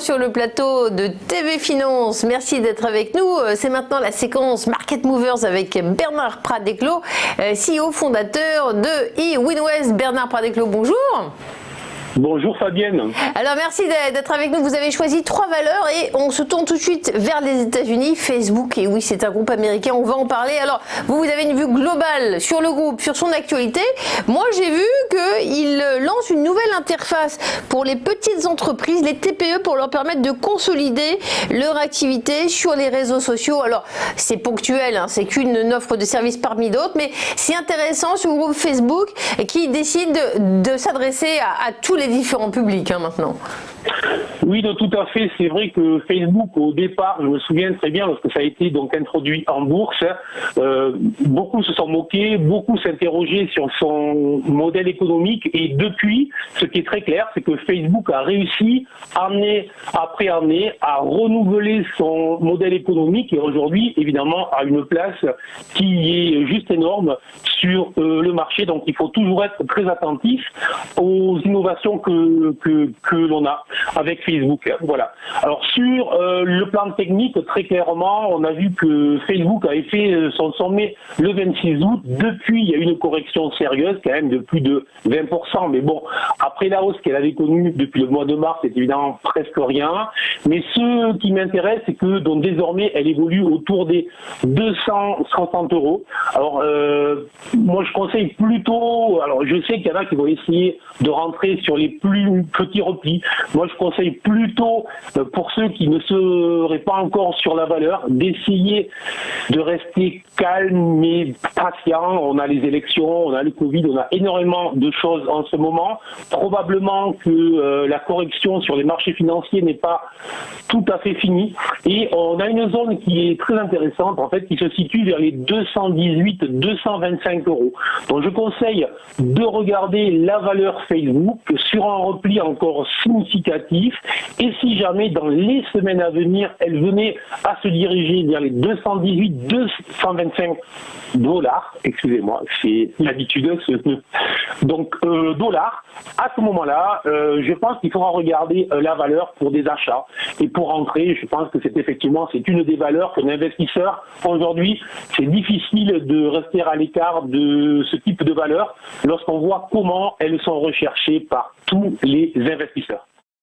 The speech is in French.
sur le plateau de TV Finance. Merci d'être avec nous. C'est maintenant la séquence Market Movers avec Bernard Prat-Declos, CEO fondateur de eWinWest. Bernard Prat-Declos, bonjour. Bonjour Fabienne. Alors merci d'être avec nous. Vous avez choisi 3 valeurs et on se tourne tout de suite vers les États-Unis. Facebook, et oui, c'est un groupe américain, on va en parler. Alors vous avez une vue globale sur le groupe, sur son actualité. Moi j'ai vu qu'il lance une nouvelle interface pour les petites entreprises, les TPE, pour leur permettre de consolider leur activité sur les réseaux sociaux. Alors c'est ponctuel, hein, c'est qu'une offre de service parmi d'autres, mais c'est intéressant ce groupe Facebook qui décide de s'adresser à tous les différents publics maintenant. Oui, tout à fait. C'est vrai que Facebook, au départ, je me souviens très bien, lorsque ça a été donc introduit en bourse, beaucoup se sont moqués, beaucoup s'interrogeaient sur son modèle économique. Et depuis, ce qui est très clair, c'est que Facebook a réussi, année après année, à renouveler son modèle économique et aujourd'hui, évidemment, a une place qui est juste énorme sur le marché. Donc, il faut toujours être très attentif aux innovations que l'on a avec Facebook. Voilà. Alors sur le plan technique, très clairement, on a vu que Facebook avait fait son sommet le 26 août. Depuis, il y a eu une correction sérieuse, quand même de plus de 20%. Mais bon, après la hausse qu'elle avait connue depuis le mois de mars, c'est évidemment presque rien. Mais ce qui m'intéresse, c'est que donc désormais, elle évolue autour des 260 €. Alors, moi, je conseille plutôt. Alors, je sais qu'il y en a qui vont essayer de rentrer sur les plus petits replis. Moi, je conseille plutôt, pour ceux qui ne seraient pas encore sur la valeur, d'essayer de rester calme mais patient. On a les élections, on a le Covid, on a énormément de choses en ce moment. Probablement que la correction sur les marchés financiers n'est pas tout à fait finie. Et on a une zone qui est très intéressante, en fait, qui se situe vers les 218-225 €. Donc, je conseille de regarder la valeur Facebook sur un repli encore significatif. Et si jamais, dans les semaines à venir, elle venait à se diriger vers les 218-225 $, excusez-moi, c'est l'habitude, donc dollars, à ce moment-là, je pense qu'il faudra regarder la valeur pour des achats. Et pour rentrer, je pense que c'est une des valeurs qu'un investisseur, aujourd'hui, c'est difficile de rester à l'écart de ce type de valeur lorsqu'on voit comment elles sont recherchées par tous les investisseurs.